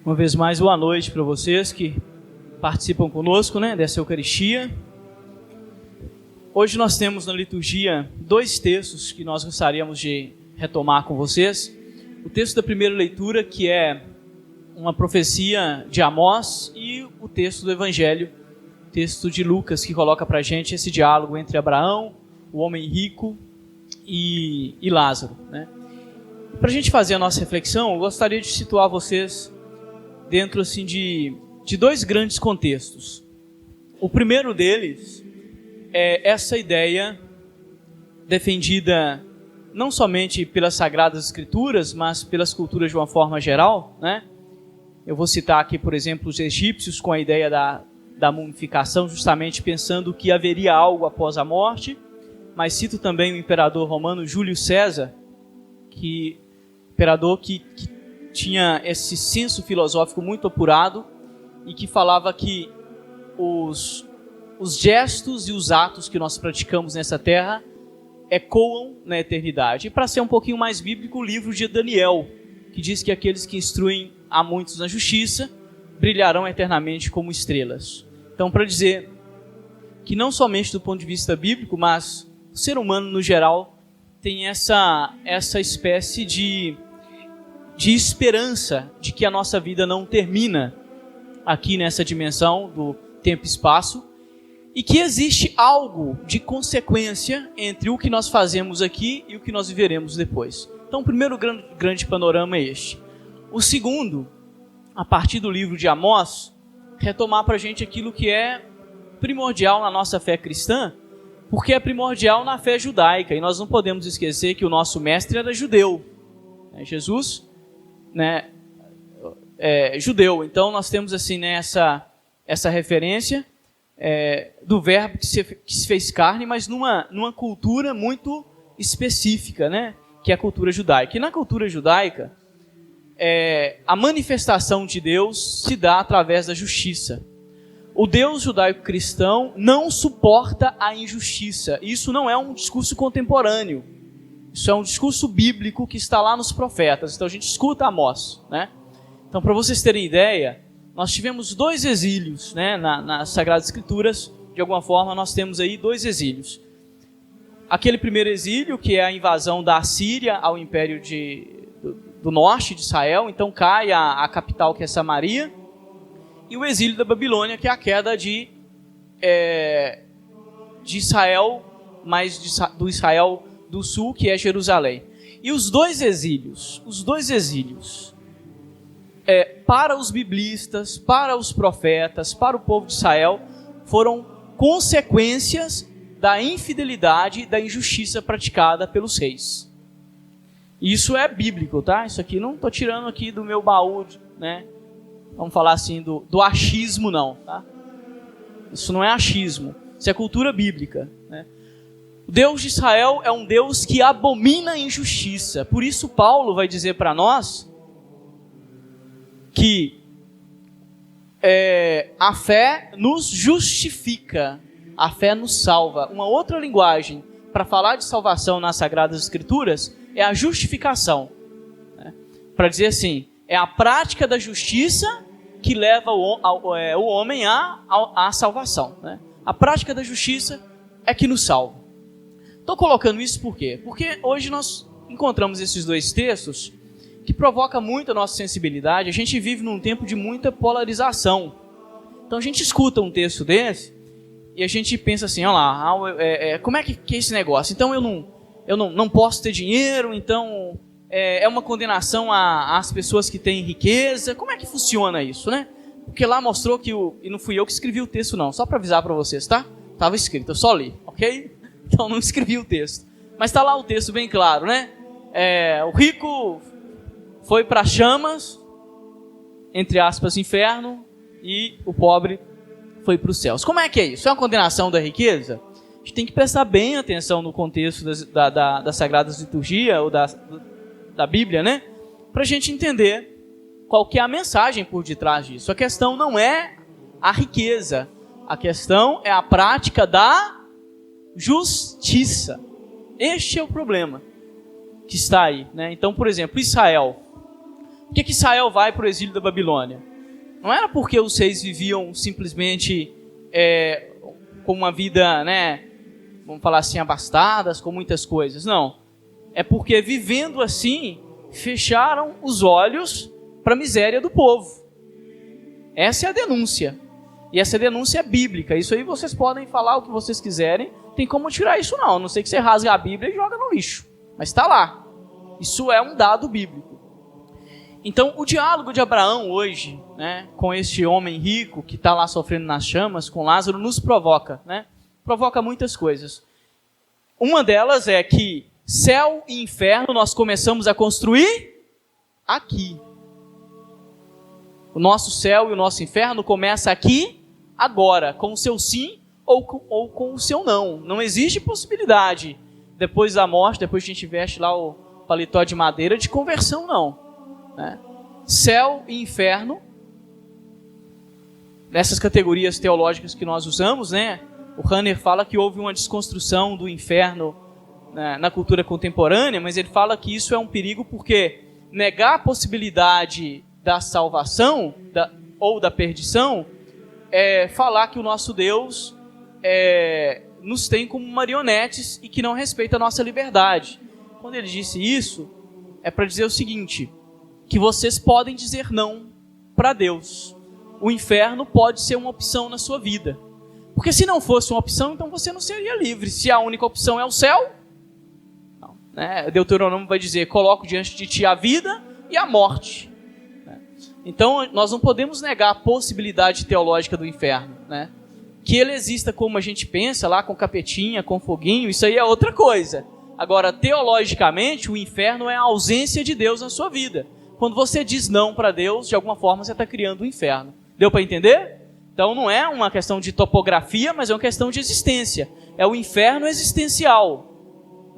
Uma vez mais, boa noite para vocês que participam conosco, dessa Eucaristia. Hoje nós temos na liturgia dois textos que nós gostaríamos de retomar com vocês. O texto da primeira leitura, que é uma profecia de Amós, e o texto do Evangelho, texto de Lucas, que coloca para a gente esse diálogo entre Abraão, o homem rico, e Lázaro. Para a gente fazer a nossa reflexão, eu gostaria de situar vocês dentro assim, de dois grandes contextos. O primeiro deles é essa ideia defendida não somente pelas Sagradas Escrituras, mas pelas culturas de uma forma geral. Eu vou citar aqui, por exemplo, os egípcios com a ideia da mumificação, justamente pensando que haveria algo após a morte, mas cito também o imperador romano Júlio César, imperador que tinha esse senso filosófico muito apurado e que falava que os gestos e os atos que nós praticamos nessa terra ecoam na eternidade. E para ser um pouquinho mais bíblico, o livro de Daniel, que diz que aqueles que instruem a muitos na justiça brilharão eternamente como estrelas. Então, para dizer que não somente do ponto de vista bíblico, mas o ser humano no geral tem essa espécie de esperança de que a nossa vida não termina aqui nessa dimensão do tempo e espaço, e que existe algo de consequência entre o que nós fazemos aqui e o que nós viveremos depois. Então, o primeiro grande panorama é este. O segundo, a partir do livro de Amós, retomar para a gente aquilo que é primordial na nossa fé cristã, porque é primordial na fé judaica, e nós não podemos esquecer que o nosso mestre era judeu. Jesus judeu. Então nós temos assim, essa referência do verbo que se fez carne, mas numa cultura muito específica, que é a cultura judaica. E na cultura judaica, a manifestação de Deus se dá através da justiça. O Deus judaico-cristão não suporta a injustiça. Isso não é um discurso contemporâneo. Isso é um discurso bíblico que está lá nos profetas. Então a gente escuta Amós. Então, para vocês terem ideia, nós tivemos dois exílios nas Sagradas Escrituras. De alguma forma, nós temos aí dois exílios. Aquele primeiro exílio, que é a invasão da Assíria ao Império do Norte de Israel. Então cai a capital, que é Samaria. E o exílio da Babilônia, que é a queda de Israel, mas do Israel do Sul, que é Jerusalém. E os dois exílios, para os biblistas, para os profetas, para o povo de Israel, foram consequências da infidelidade e da injustiça praticada pelos reis. Isso é bíblico, tá? Isso aqui não estou tirando aqui do meu baú, Vamos falar assim, do achismo, não, tá? Isso não é achismo, isso é cultura bíblica, O Deus de Israel é um Deus que abomina a injustiça. Por isso Paulo vai dizer para nós que a fé nos justifica, a fé nos salva. Uma outra linguagem para falar de salvação nas Sagradas Escrituras é a justificação. Para dizer assim, é a prática da justiça que leva o homem à salvação. A prática da justiça é que nos salva. Estou colocando isso por quê? Porque hoje nós encontramos esses dois textos que provocam muito a nossa sensibilidade. A gente vive num tempo de muita polarização. Então a gente escuta um texto desse e a gente pensa assim, olha lá, como é que é esse negócio? Então eu não posso ter dinheiro, então é uma condenação às pessoas que têm riqueza. Como é que funciona isso, Porque lá mostrou que e não fui eu que escrevi o texto não, só para avisar para vocês, tá? Estava escrito, eu só li, ok? Então não escrevi o texto. Mas está lá o texto bem claro, o rico foi para chamas, entre aspas, inferno, e o pobre foi para os céus. Como é que é isso? É uma condenação da riqueza? A gente tem que prestar bem atenção no contexto das Sagradas Liturgias, ou da Bíblia, para a gente entender qual que é a mensagem por detrás disso. A questão não é a riqueza, a questão é a prática da justiça. Este é o problema que está aí. Então, por exemplo, Israel Por que Israel vai para o exílio da Babilônia? Não era porque os reis viviam simplesmente com uma vida, né, vamos falar assim, abastadas, com muitas coisas. Não. É porque vivendo assim, fecharam os olhos para a miséria do povo. Essa é a denúncia. E essa denúncia é bíblica. Isso aí vocês podem falar o que vocês quiserem. Tem como tirar isso não. A não ser que você rasgue a Bíblia e joga no lixo. Mas está lá. Isso é um dado bíblico. Então, o diálogo de Abraão hoje, né, com este homem rico que está lá sofrendo nas chamas, com Lázaro, nos provoca. Né? Provoca muitas coisas. Uma delas é que céu e inferno nós começamos a construir aqui. O nosso céu e o nosso inferno começa aqui, agora, com o seu sim ou com o seu não. Não existe possibilidade, depois da morte, depois que a gente veste lá o paletó de madeira, de conversão, não. Né? Céu e inferno, nessas categorias teológicas que nós usamos, né? O Hanner fala que houve uma desconstrução do inferno, né, na cultura contemporânea, mas ele fala que isso é um perigo porque negar a possibilidade da salvação ou da perdição é falar que o nosso Deus nos tem como marionetes e que não respeita a nossa liberdade. Quando ele disse isso, é para dizer o seguinte, que vocês podem dizer não para Deus. O inferno pode ser uma opção na sua vida. Porque se não fosse uma opção, então você não seria livre. Se a única opção é o céu, não, né? Deuteronômio vai dizer, coloco diante de ti a vida e a morte. Então, nós não podemos negar a possibilidade teológica do inferno, né? Que ele exista como a gente pensa, lá com capetinha, com foguinho, isso aí é outra coisa. Agora, teologicamente, o inferno é a ausência de Deus na sua vida. Quando você diz não para Deus, de alguma forma você está criando o inferno. Deu para entender? Então, não é uma questão de topografia, mas é uma questão de existência. É o inferno existencial.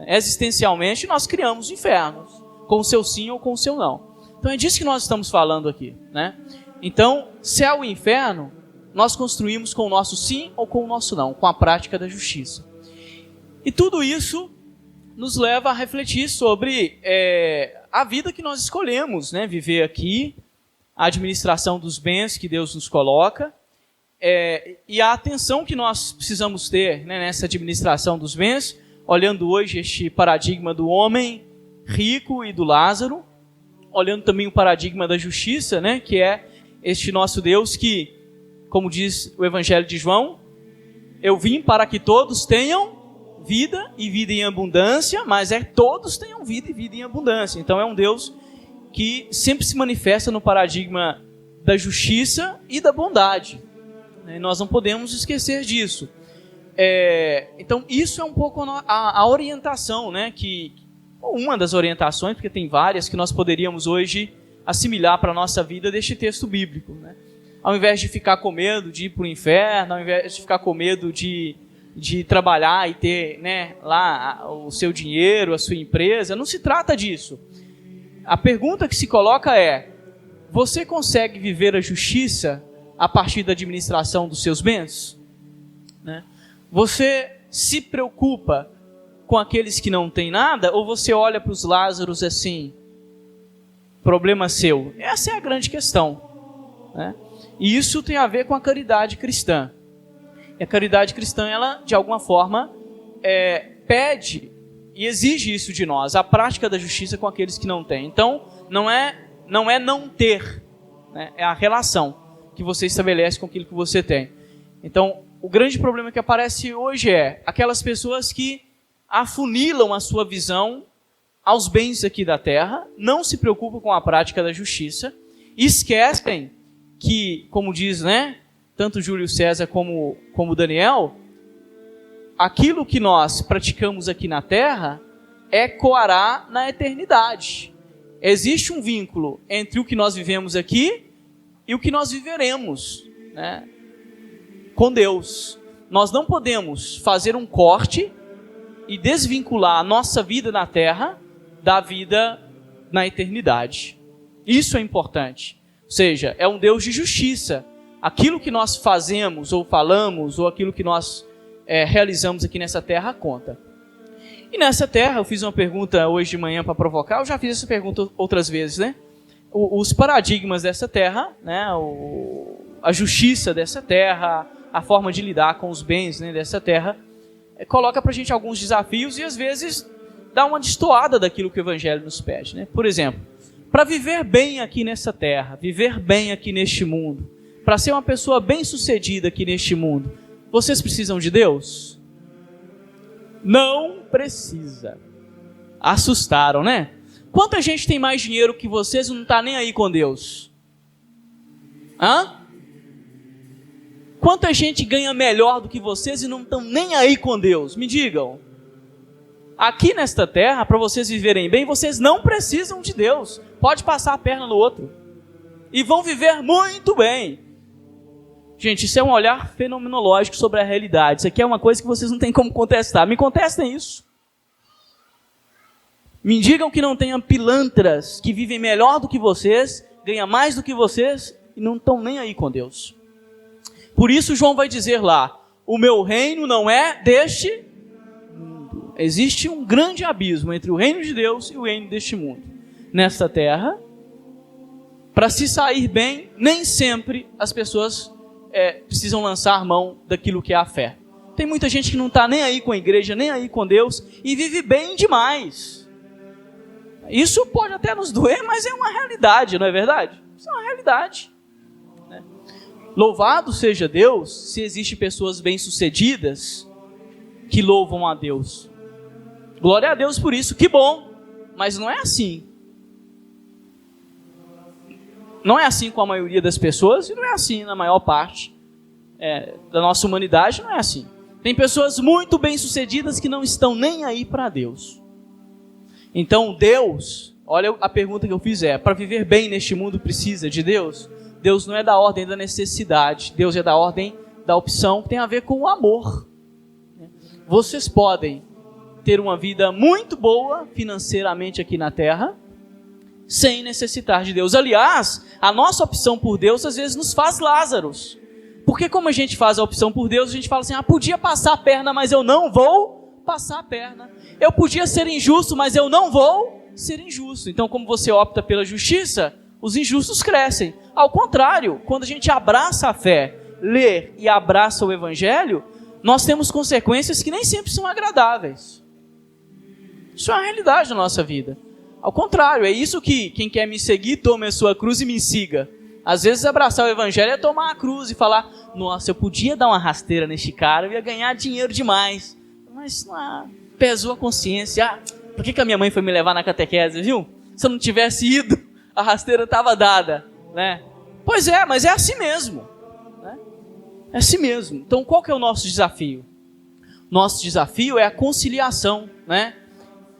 Existencialmente, nós criamos infernos, com o seu sim ou com o seu não. Então é disso que nós estamos falando aqui, né? Então, céu e inferno, nós construímos com o nosso sim ou com o nosso não, com a prática da justiça. E tudo isso nos leva a refletir sobre a vida que nós escolhemos, né? Viver aqui, a administração dos bens que Deus nos coloca, e a atenção que nós precisamos ter, né, nessa administração dos bens, olhando hoje este paradigma do homem rico e do Lázaro, olhando também o paradigma da justiça, né, que é este nosso Deus que, como diz o Evangelho de João, eu vim para que todos tenham vida e vida em abundância, mas todos tenham vida e vida em abundância. Então é um Deus que sempre se manifesta no paradigma da justiça e da bondade. E nós não podemos esquecer disso. Então isso é um pouco a orientação, né, uma das orientações, porque tem várias que nós poderíamos hoje assimilar para a nossa vida deste texto bíblico, né? Ao invés de ficar com medo de ir para o inferno, ao invés de ficar com medo de trabalhar e ter, né, lá o seu dinheiro, a sua empresa, não se trata disso. A pergunta que se coloca é, você consegue viver a justiça a partir da administração dos seus bens? Né? Você se preocupa com aqueles que não têm nada, ou você olha para os Lázaros assim, problema seu? Essa é a grande questão, né? E isso tem a ver com a caridade cristã. E a caridade cristã, ela, de alguma forma, pede e exige isso de nós, a prática da justiça com aqueles que não têm. Então, não é não ter, né? É a relação que você estabelece com aquilo que você tem. Então, o grande problema que aparece hoje é aquelas pessoas que afunilam a sua visão aos bens aqui da terra, não se preocupam com a prática da justiça, esquecem que, como diz, né, tanto Júlio César como Daniel, aquilo que nós praticamos aqui na terra ecoará na eternidade. Existe um vínculo entre o que nós vivemos aqui e o que nós viveremos, né, com Deus. Nós não podemos fazer um corte e desvincular a nossa vida na terra da vida na eternidade. Isso é importante. Ou seja, é um Deus de justiça. Aquilo que nós fazemos ou falamos, ou aquilo que nós realizamos aqui nessa terra, conta. E nessa terra, eu fiz uma pergunta hoje de manhã para provocar, eu já fiz essa pergunta outras vezes, né? os paradigmas dessa terra, né, a justiça dessa terra, a forma de lidar com os bens, né, dessa terra, coloca para a gente alguns desafios e às vezes dá uma destoada daquilo que o Evangelho nos pede. Né? Por exemplo, para viver bem aqui nessa terra, viver bem aqui neste mundo, para ser uma pessoa bem-sucedida aqui neste mundo, vocês precisam de Deus? Não precisa. Assustaram, né? Quanta gente tem mais dinheiro que vocês e não está nem aí com Deus? Hã? Quanta gente ganha melhor do que vocês e não estão nem aí com Deus? Me digam. Aqui nesta terra, para vocês viverem bem, vocês não precisam de Deus. Pode passar a perna no outro. E vão viver muito bem. Gente, isso é um olhar fenomenológico sobre a realidade. Isso aqui é uma coisa que vocês não têm como contestar. Me contestem isso. Me digam que não tenham pilantras que vivem melhor do que vocês, ganham mais do que vocês e não estão nem aí com Deus. Por isso João vai dizer lá, o meu reino não é deste mundo. Existe um grande abismo entre o reino de Deus e o reino deste mundo. Nesta terra, para se sair bem, nem sempre as pessoas precisam lançar mão daquilo que é a fé. Tem muita gente que não está nem aí com a igreja, nem aí com Deus e vive bem demais. Isso pode até nos doer, mas é uma realidade, não é verdade? Isso é uma realidade. Né? Louvado seja Deus se existem pessoas bem-sucedidas que louvam a Deus. Glória a Deus por isso, que bom. Mas não é assim. Não é assim com a maioria das pessoas e não é assim na maior parte da nossa humanidade, não é assim. Tem pessoas muito bem-sucedidas que não estão nem aí para Deus. Então Deus, olha a pergunta que eu fiz para viver bem neste mundo precisa de Deus? Deus não é da ordem da necessidade, Deus é da ordem da opção que tem a ver com o amor. Vocês podem ter uma vida muito boa financeiramente aqui na terra, sem necessitar de Deus. Aliás, a nossa opção por Deus às vezes nos faz Lázaros. Porque como a gente faz a opção por Deus, a gente fala assim, podia passar a perna, mas eu não vou passar a perna. Eu podia ser injusto, mas eu não vou ser injusto. Então, como você opta pela justiça, os injustos crescem. Ao contrário, quando a gente abraça a fé, lê e abraça o Evangelho, nós temos consequências que nem sempre são agradáveis. Isso é uma realidade da nossa vida. Ao contrário, é isso que quem quer me seguir, tome a sua cruz e me siga. Às vezes abraçar o Evangelho é tomar a cruz e falar, nossa, eu podia dar uma rasteira neste cara, eu ia ganhar dinheiro demais. Mas pesou a consciência. Por que a minha mãe foi me levar na catequese, viu? Se eu não tivesse ido, a rasteira estava dada. Né? Pois é, mas é assim mesmo. Né? É assim mesmo. Então qual que é o nosso desafio? Nosso desafio é a conciliação, né?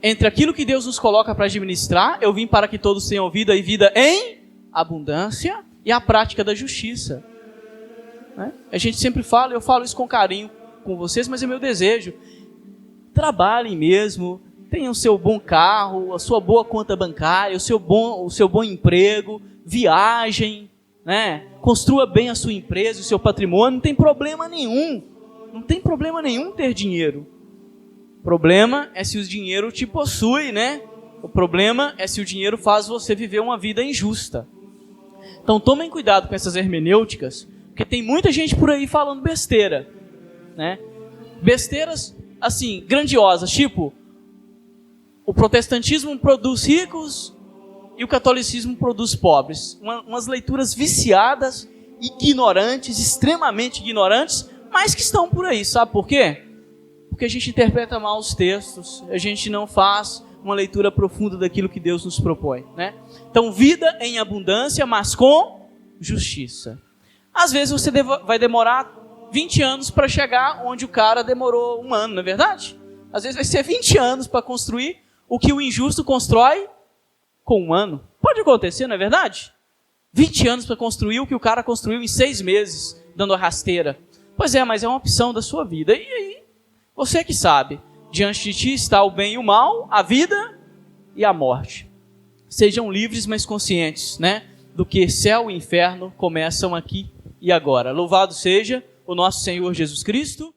Entre aquilo que Deus nos coloca para administrar, eu vim para que todos tenham vida e vida em abundância, e a prática da justiça. Né? A gente sempre fala, eu falo isso com carinho com vocês, mas é meu desejo. Trabalhem mesmo, tenham o seu bom carro, a sua boa conta bancária, o seu bom emprego, viajem, né? Construa bem a sua empresa, o seu patrimônio, não tem problema nenhum. Não tem problema nenhum ter dinheiro. O problema é se o dinheiro te possui, né? O problema é se o dinheiro faz você viver uma vida injusta. Então tomem cuidado com essas hermenêuticas, porque tem muita gente por aí falando besteira, né? Besteiras, assim, grandiosas, tipo, o protestantismo produz ricos e o catolicismo produz pobres. Umas leituras viciadas, ignorantes, extremamente ignorantes, mas que estão por aí, sabe por quê? Porque a gente interpreta mal os textos, a gente não faz uma leitura profunda daquilo que Deus nos propõe, né? Então, vida em abundância, mas com justiça. Às vezes você vai demorar 20 anos para chegar onde o cara demorou 1 ano, não é verdade? Às vezes vai ser 20 anos para construir o que o injusto constrói com 1 ano. Pode acontecer, não é verdade? 20 anos para construir o que o cara construiu em 6 meses, dando a rasteira. Pois é, mas é uma opção da sua vida. E aí, você que sabe, diante de ti está o bem e o mal, a vida e a morte. Sejam livres, mas conscientes, né? Do que céu e inferno começam aqui e agora. Louvado seja o nosso Senhor Jesus Cristo.